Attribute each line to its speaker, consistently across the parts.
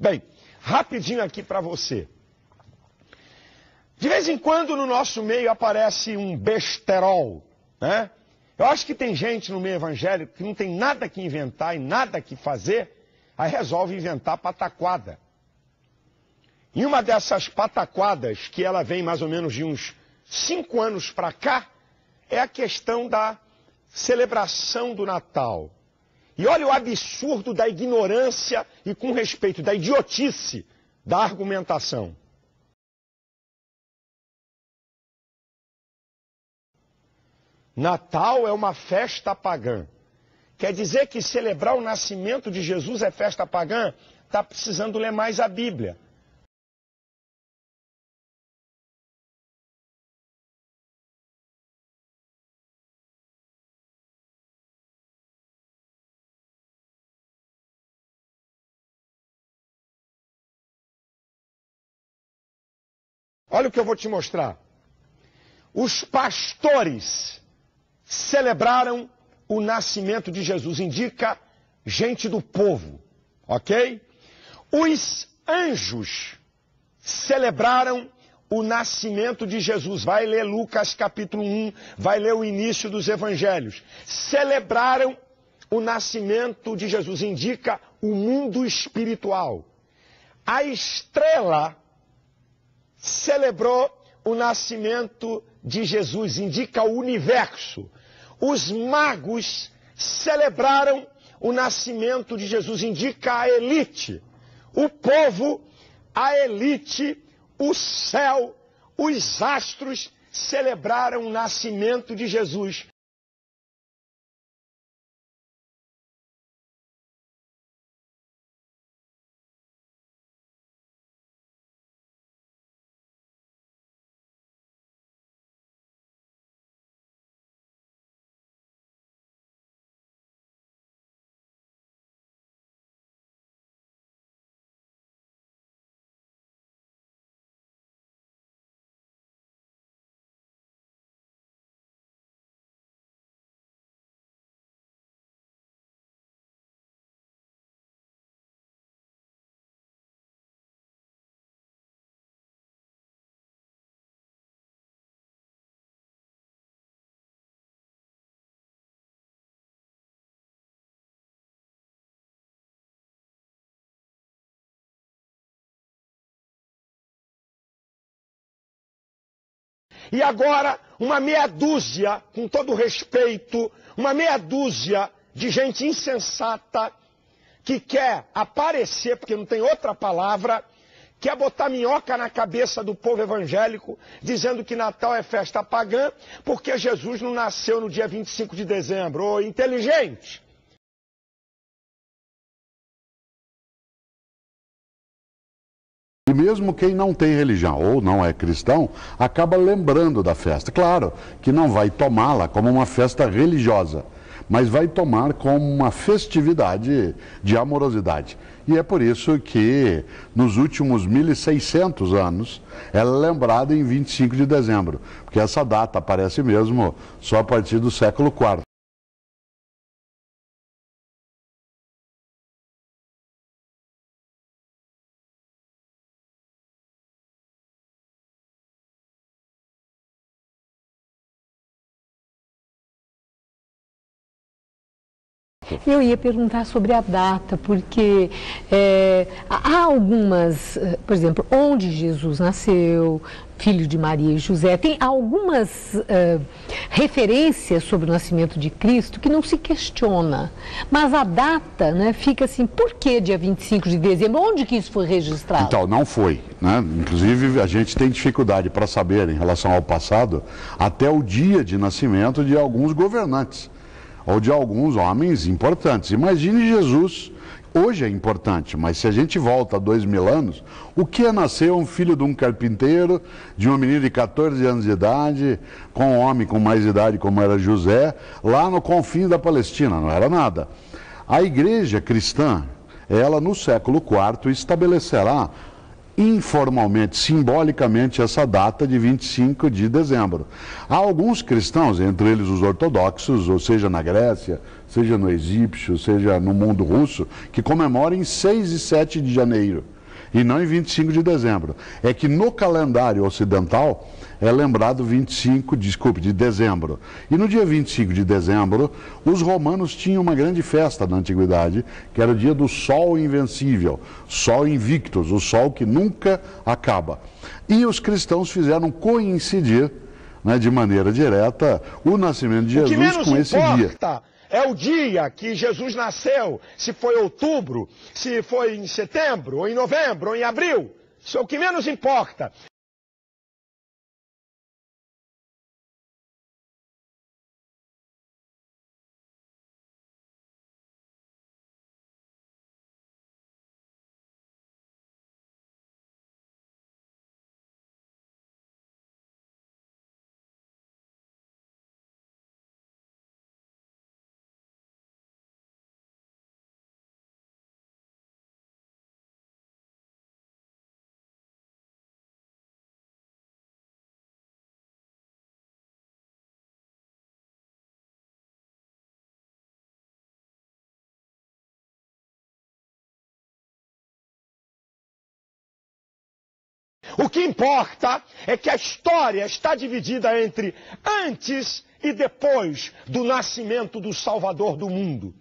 Speaker 1: Bem, rapidinho aqui para você. De vez em quando no nosso meio aparece um besterol, né? Eu acho que tem gente no meio evangélico que não tem nada que inventar e nada que fazer, aí resolve inventar pataquada. E uma dessas pataquadas, que ela vem mais ou menos de uns 5 anos para cá, é a questão da celebração do Natal. E olha o absurdo da ignorância e, com respeito, da idiotice da argumentação. Natal é uma festa pagã. Quer dizer que celebrar o nascimento de Jesus é festa pagã? Está precisando ler mais a Bíblia. Olha o que eu vou te mostrar. Os pastores celebraram o nascimento de Jesus. Indica gente do povo, ok? Os anjos celebraram o nascimento de Jesus. Vai ler Lucas capítulo 1, vai ler o início dos evangelhos. Celebraram o nascimento de Jesus. Indica o mundo espiritual. A estrela celebrou o nascimento de Jesus, indica o universo. Os magos celebraram o nascimento de Jesus, indica a elite. O povo, a elite, o céu, os astros celebraram o nascimento de Jesus. E agora, uma meia dúzia, com todo respeito, uma meia dúzia de gente insensata que quer aparecer, porque não tem outra palavra, quer botar minhoca na cabeça do povo evangélico, dizendo que Natal é festa pagã, porque Jesus não nasceu no dia 25 de dezembro. Ô, inteligente!
Speaker 2: E mesmo quem não tem religião ou não é cristão, acaba lembrando da festa. Claro que não vai tomá-la como uma festa religiosa, mas vai tomar como uma festividade de amorosidade. E é por isso que nos últimos 1.600 anos ela é lembrada em 25 de dezembro, porque essa data aparece mesmo só a partir do século IV.
Speaker 3: Eu ia perguntar sobre a data, porque há algumas, por exemplo, onde Jesus nasceu, filho de Maria e José, tem algumas referências sobre o nascimento de Cristo que não se questiona. Mas a data, né, fica assim, por que dia 25 de dezembro? Onde que isso foi registrado?
Speaker 2: Então, não foi, né? Inclusive, a gente tem dificuldade para saber, em relação ao passado, até o dia de nascimento de alguns governantes ou de alguns homens importantes. Imagine Jesus, hoje é importante, mas se a gente volta a 2000 anos, o que é nascer um filho de um carpinteiro, de uma menina de 14 anos de idade, com um homem com mais idade como era José, lá no confim da Palestina? Não era nada. A igreja cristã, ela no século IV estabelecerá informalmente, simbolicamente, essa data de 25 de dezembro. Há alguns cristãos, entre eles os ortodoxos, ou seja, na Grécia, seja no egípcio, seja no mundo russo, que comemora em 6 e 7 de janeiro, e não em 25 de dezembro. É que no calendário ocidental é lembrado de dezembro. E no dia 25 de dezembro, os romanos tinham uma grande festa na antiguidade, que era o dia do Sol Invencível, Sol Invictus, o Sol que nunca acaba. E os cristãos fizeram coincidir, né, de maneira direta, o nascimento de Jesus com esse dia.
Speaker 1: É o dia que Jesus nasceu, se foi outubro, se foi em setembro, ou em novembro, ou em abril. Isso é o que menos importa. O que importa é que a história está dividida entre antes e depois do nascimento do Salvador do mundo.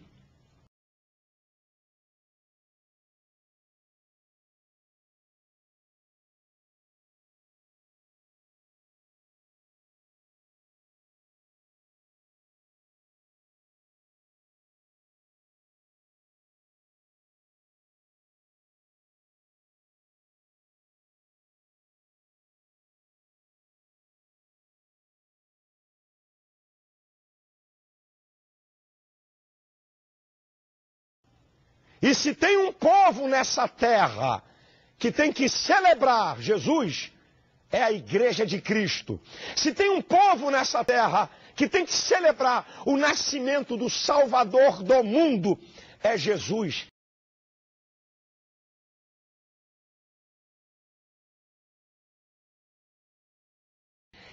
Speaker 1: E se tem um povo nessa terra que tem que celebrar Jesus, é a Igreja de Cristo. Se tem um povo nessa terra que tem que celebrar o nascimento do Salvador do mundo, é Jesus.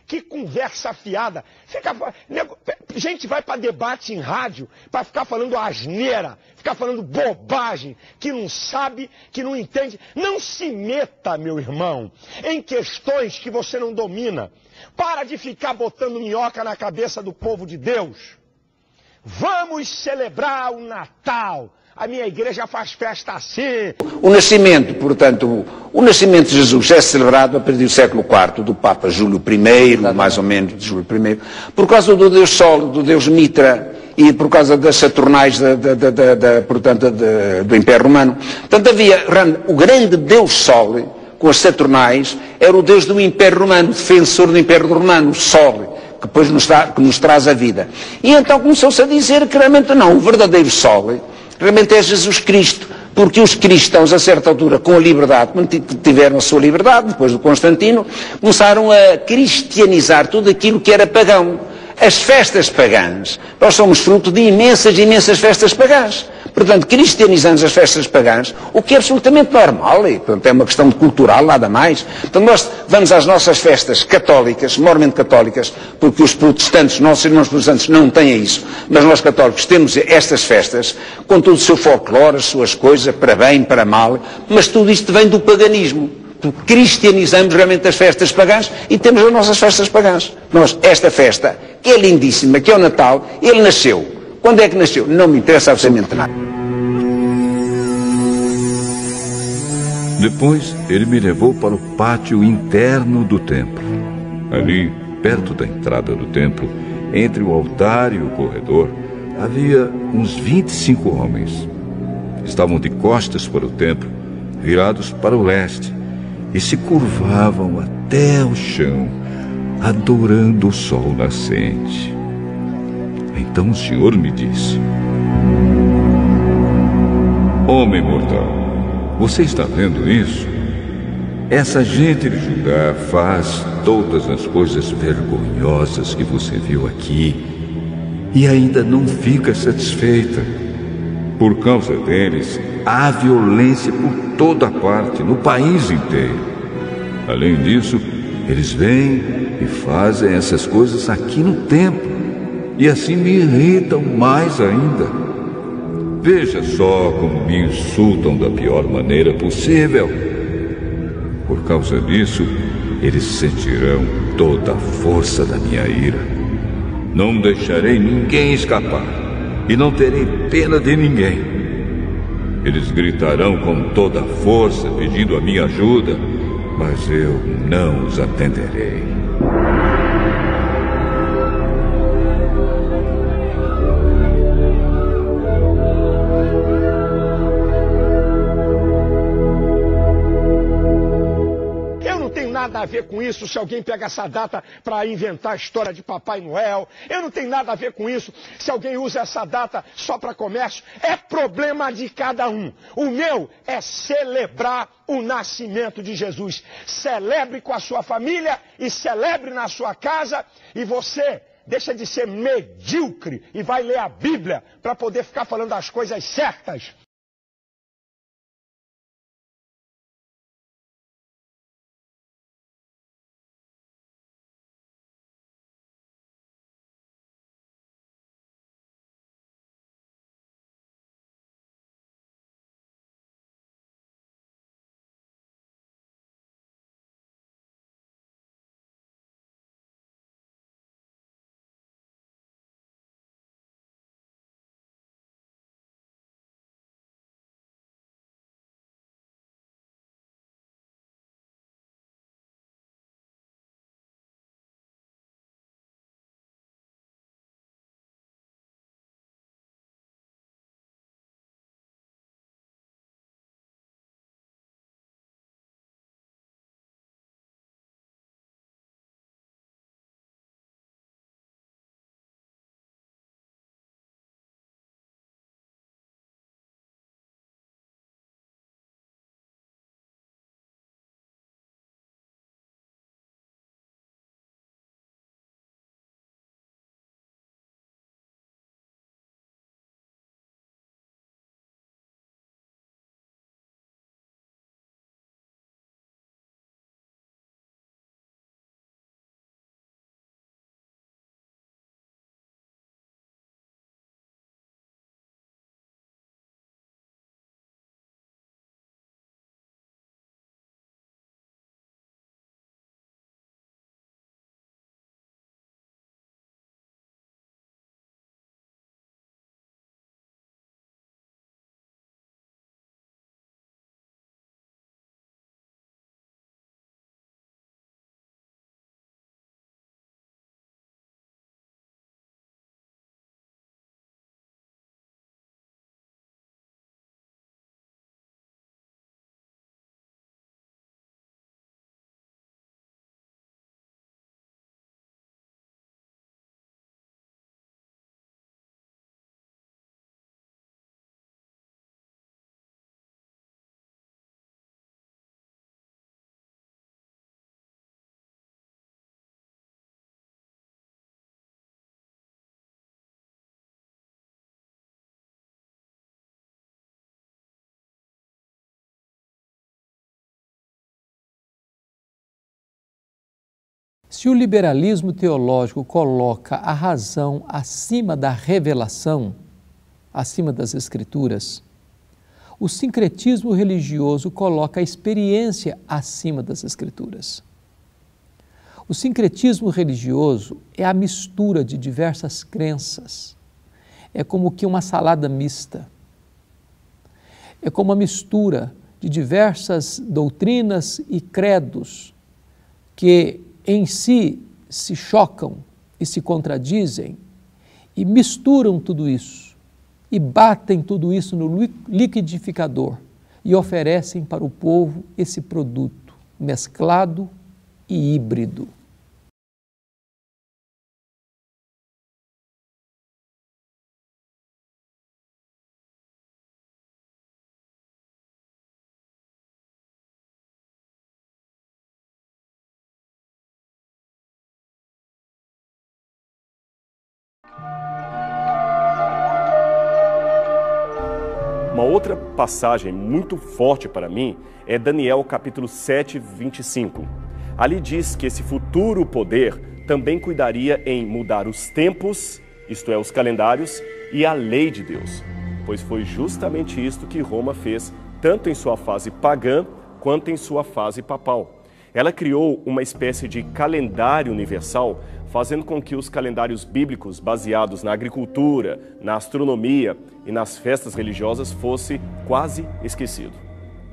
Speaker 1: Que conversa afiada. Gente vai para debate em rádio para ficar falando asneira, ficar falando bobagem, que não sabe, que não entende. Não se meta, meu irmão, em questões que você não domina. Para de ficar botando minhoca na cabeça do povo de Deus. Vamos celebrar o Natal. A minha igreja faz festa assim.
Speaker 4: O nascimento, portanto, o nascimento de Jesus é celebrado a partir do século IV, do Papa Júlio I, mais ou menos, de Júlio I, por causa do Deus Sol, do Deus Mitra, e por causa das Saturnais do Império Romano. Portanto, havia o grande Deus Sol, com as Saturnais, era o Deus do Império Romano, defensor do Império Romano, o Sol, que depois que nos traz a vida. E então começou-se a dizer que realmente não, o verdadeiro Sol realmente é Jesus Cristo, porque os cristãos, a certa altura, com a liberdade, quando tiveram a sua liberdade, depois do Constantino, começaram a cristianizar tudo aquilo que era pagão. As festas pagãs, nós somos fruto de imensas festas pagãs. Portanto, cristianizamos as festas pagãs, o que é absolutamente normal, e portanto, é uma questão cultural, nada mais. Portanto, nós vamos às nossas festas católicas, mormente católicas, porque os protestantes, nossos irmãos protestantes, não têm isso, mas nós católicos temos estas festas, com todo o seu folclore, as suas coisas, para bem, para mal, mas tudo isto vem do paganismo. Cristianizamos realmente as festas pagãs e temos as nossas festas pagãs. Nós, esta festa, que é lindíssima, que é o Natal, ele nasceu. Quando é que nasceu? Não me interessa absolutamente nada.
Speaker 5: Depois, ele me levou para o pátio interno do templo. Ali, perto da entrada do templo, entre o altar e o corredor, havia uns 25 homens. Estavam de costas para o templo, virados para o leste, e se curvavam até o chão, adorando o sol nascente. Então o Senhor me disse: Homem mortal, você está vendo isso? Essa gente de Judá faz todas as coisas vergonhosas que você viu aqui e ainda não fica satisfeita. Por causa deles, há violência por toda parte, no país inteiro. Além disso, eles vêm e fazem essas coisas aqui no templo. e assim me irritam mais ainda. Veja só como me insultam da pior maneira possível. Por causa disso, eles sentirão toda a força da minha ira. Não deixarei ninguém escapar e não terei pena de ninguém. Eles gritarão com toda a força pedindo a minha ajuda, mas eu não os atenderei.
Speaker 1: Nada a ver com isso se alguém pega essa data para inventar a história de Papai Noel. Eu não tenho nada a ver com isso se alguém usa essa data só para comércio. É problema de cada um. O meu é celebrar o nascimento de Jesus. Celebre com a sua família e celebre na sua casa. E você deixa de ser medíocre e vai ler a Bíblia para poder ficar falando as coisas certas.
Speaker 6: Se o liberalismo teológico coloca a razão acima da revelação, acima das Escrituras, o sincretismo religioso coloca a experiência acima das Escrituras. O sincretismo religioso é a mistura de diversas crenças. É como que uma salada mista. É como a mistura de diversas doutrinas e credos que em si se chocam e se contradizem e misturam tudo isso e batem tudo isso no liquidificador e oferecem para o povo esse produto mesclado e híbrido.
Speaker 7: Uma outra passagem muito forte para mim é Daniel capítulo 7, 25. Ali diz que esse futuro poder também cuidaria em mudar os tempos isto é, os calendários, e a lei de Deus, pois foi justamente isto que Roma fez, tanto em sua fase pagã quanto em sua fase papal. Ela criou uma espécie de calendário universal, fazendo com que os calendários bíblicos baseados na agricultura, na astronomia e nas festas religiosas fosse quase esquecido.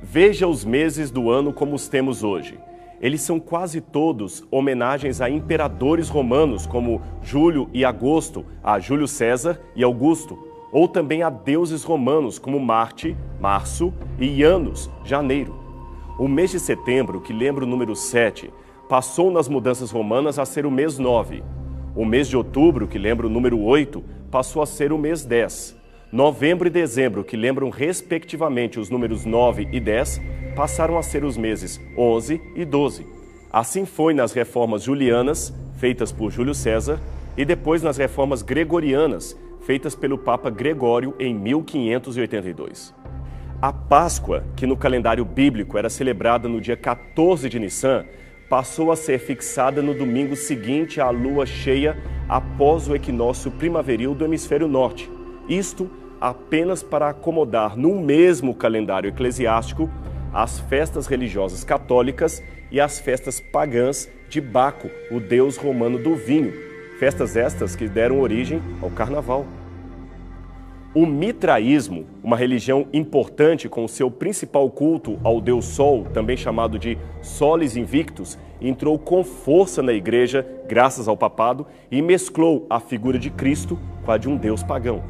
Speaker 7: Veja os meses do ano como os temos hoje. Eles são quase todos homenagens a imperadores romanos, como Júlio e Agosto, a Júlio César e Augusto, ou também a deuses romanos, como Marte, Março, e Janus, Janeiro. O mês de setembro, que lembra o número 7, passou nas mudanças romanas a ser o mês 9. O mês de outubro, que lembra o número 8, passou a ser o mês 10. Novembro e dezembro, que lembram respectivamente os números 9 e 10, passaram a ser os meses 11 e 12. Assim foi nas reformas julianas, feitas por Júlio César, e depois nas reformas gregorianas, feitas pelo Papa Gregório em 1582. A Páscoa, que no calendário bíblico era celebrada no dia 14 de Nissan, passou a ser fixada no domingo seguinte à lua cheia após o equinócio primaveril do hemisfério norte. Isto apenas para acomodar no mesmo calendário eclesiástico as festas religiosas católicas e as festas pagãs de Baco, o deus romano do vinho, festas estas que deram origem ao carnaval. O mitraísmo, uma religião importante com seu principal culto ao deus Sol, também chamado de Solis Invictus, entrou com força na igreja, graças ao papado, e mesclou a figura de Cristo com a de um deus pagão.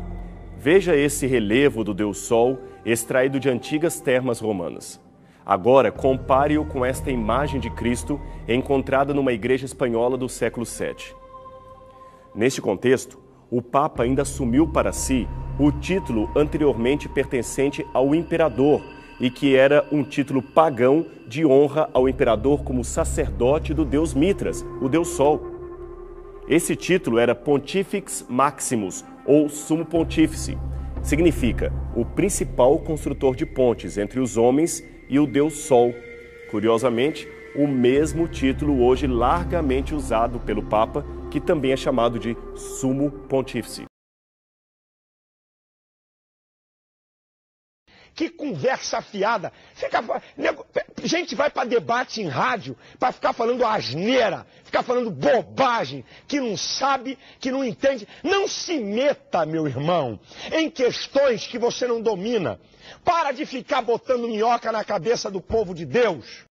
Speaker 7: Veja esse relevo do deus Sol, extraído de antigas termas romanas. Agora, compare-o com esta imagem de Cristo encontrada numa igreja espanhola do século VII. Neste contexto, o Papa ainda assumiu para si o título anteriormente pertencente ao imperador e que era um título pagão de honra ao imperador como sacerdote do deus Mitras, o deus Sol. Esse título era Pontifex Maximus, ou Sumo Pontífice. Significa o principal construtor de pontes entre os homens e o deus Sol. Curiosamente, o mesmo título hoje largamente usado pelo Papa, que também é chamado de Sumo Pontífice.
Speaker 1: Que conversa afiada. Gente vai para debate em rádio para ficar falando asneira, ficar falando bobagem, que não sabe, que não entende. Não se meta, meu irmão, em questões que você não domina. Para de ficar botando minhoca na cabeça do povo de Deus.